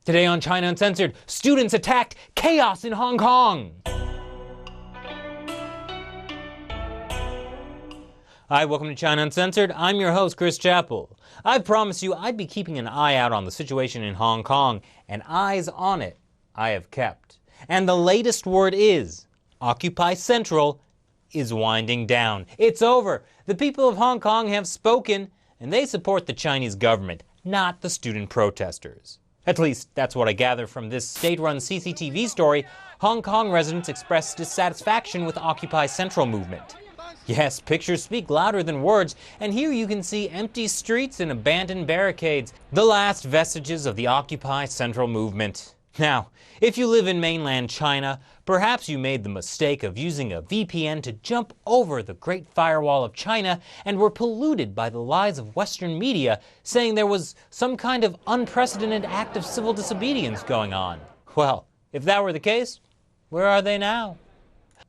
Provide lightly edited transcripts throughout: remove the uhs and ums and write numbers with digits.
Today on China Uncensored, students attacked, chaos in Hong Kong. Hi, welcome to China Uncensored. I'm your host, Chris Chappell. I promised you I'd be keeping an eye out on the situation in Hong Kong, and eyes on it I have kept. And the latest word is, Occupy Central is winding down. It's over. The people of Hong Kong have spoken, and they support the Chinese government, not the student protesters. At least, that's what I gather from this state-run CCTV story. Hong Kong residents expressed dissatisfaction with Occupy Central movement. Yes, pictures speak louder than words, and here you can see empty streets and abandoned barricades, the last vestiges of the Occupy Central movement. Now, if you live in mainland China, perhaps you made the mistake of using a VPN to jump over the Great Firewall of China and were polluted by the lies of Western media saying there was some kind of unprecedented act of civil disobedience going on. Well, if that were the case, where are they now?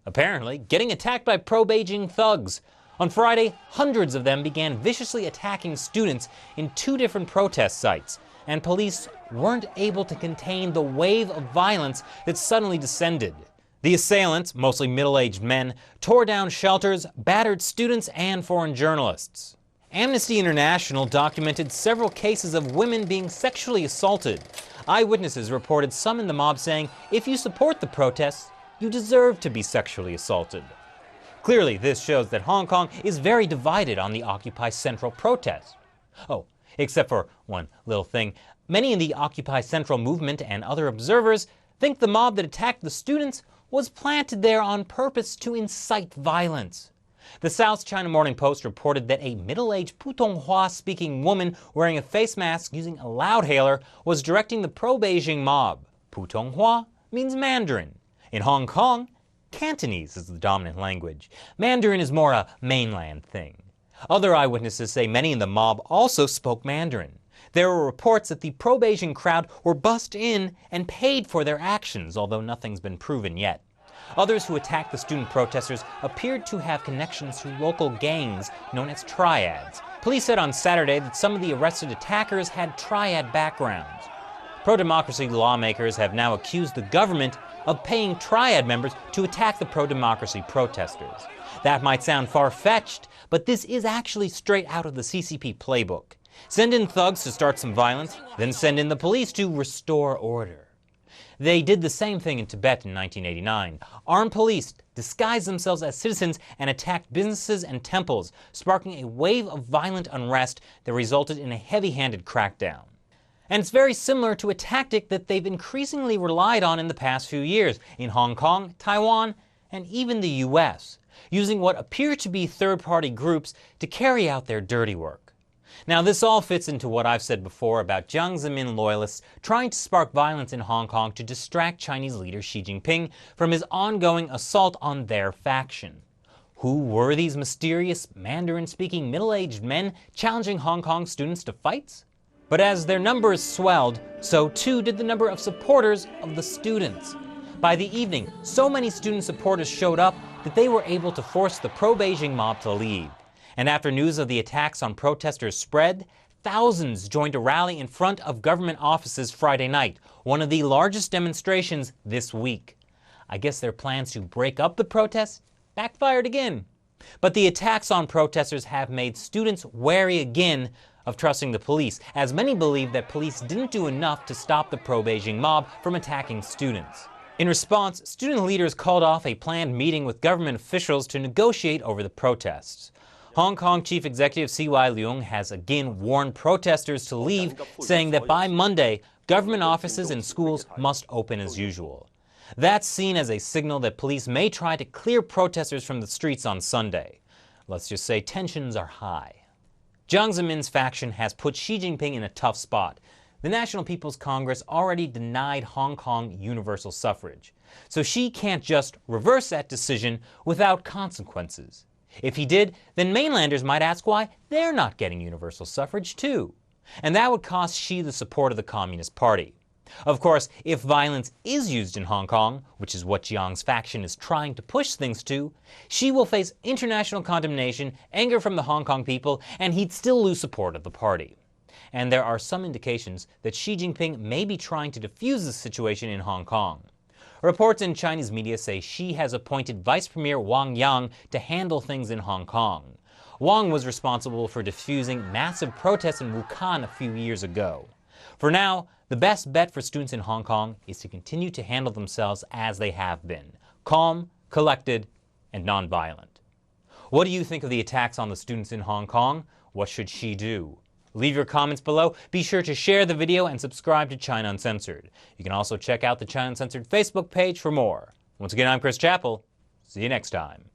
Apparently, getting attacked by pro-Beijing thugs. On Friday, hundreds of them began viciously attacking students in 2 different protest sites, and police weren't able to contain the wave of violence that suddenly descended. The assailants, mostly middle-aged men, tore down shelters, battered students and foreign journalists. Amnesty International documented several cases of women being sexually assaulted. Eyewitnesses reported some in the mob saying, if you support the protests, you deserve to be sexually assaulted. Clearly, this shows that Hong Kong is very divided on the Occupy Central protest. Oh, except for one little thing. Many in the Occupy Central movement and other observers think the mob that attacked the students was planted there on purpose to incite violence. The South China Morning Post reported that a middle-aged Putonghua-speaking woman wearing a face mask using a loudhailer was directing the pro-Beijing mob. Putonghua means Mandarin. In Hong Kong, Cantonese is the dominant language. Mandarin is more a mainland thing. Other eyewitnesses say many in the mob also spoke Mandarin. There were reports that the pro-Beijing crowd were bussed in and paid for their actions, although nothing's been proven yet. Others who attacked the student protesters appeared to have connections to local gangs known as triads. Police said on Saturday that some of the arrested attackers had triad backgrounds. Pro-democracy lawmakers have now accused the government of paying triad members to attack the pro-democracy protesters. That might sound far-fetched, but this is actually straight out of the CCP playbook. Send in thugs to start some violence, then send in the police to restore order. They did the same thing in Tibet in 1989. Armed police disguised themselves as citizens and attacked businesses and temples, sparking a wave of violent unrest that resulted in a heavy-handed crackdown. And it's very similar to a tactic that they've increasingly relied on in the past few years in Hong Kong, Taiwan, and even the US, using what appear to be third-party groups to carry out their dirty work. Now, this all fits into what I've said before about Jiang Zemin loyalists trying to spark violence in Hong Kong to distract Chinese leader Xi Jinping from his ongoing assault on their faction. Who were these mysterious Mandarin-speaking middle-aged men challenging Hong Kong students to fights? But as their numbers swelled, so too did the number of supporters of the students. By the evening, so many student supporters showed up that they were able to force the pro-Beijing mob to leave. And after news of the attacks on protesters spread, thousands joined a rally in front of government offices Friday night, one of the largest demonstrations this week. I guess their plans to break up the protests backfired again. But the attacks on protesters have made students wary again of trusting the police, as many believe that police didn't do enough to stop the pro-Beijing mob from attacking students. In response, student leaders called off a planned meeting with government officials to negotiate over the protests. Hong Kong Chief Executive C.Y. Leung has again warned protesters to leave, saying that by Monday, government offices and schools must open as usual. That's seen as a signal that police may try to clear protesters from the streets on Sunday. Let's just say tensions are high. Jiang Zemin's faction has put Xi Jinping in a tough spot. The National People's Congress already denied Hong Kong universal suffrage, so Xi can't just reverse that decision without consequences. If he did, then mainlanders might ask why they're not getting universal suffrage too. And that would cost Xi the support of the Communist Party. Of course, if violence is used in Hong Kong, which is what Jiang's faction is trying to push things to, Xi will face international condemnation, anger from the Hong Kong people, and he'd still lose support of the party. and there are some indications that Xi Jinping may be trying to defuse the situation in Hong Kong. Reports in Chinese media say Xi has appointed Vice Premier Wang Yang to handle things in Hong Kong. Wang was responsible for diffusing massive protests in Wuhan a few years ago. For now, the best bet for students in Hong Kong is to continue to handle themselves as they have been: calm, collected, and nonviolent. What do you think of the attacks on the students in Hong Kong? What should Xi do? Leave your comments below. Be sure to share the video and subscribe to China Uncensored. You can also check out the China Uncensored Facebook page for more. Once again, I'm Chris Chappell. See you next time.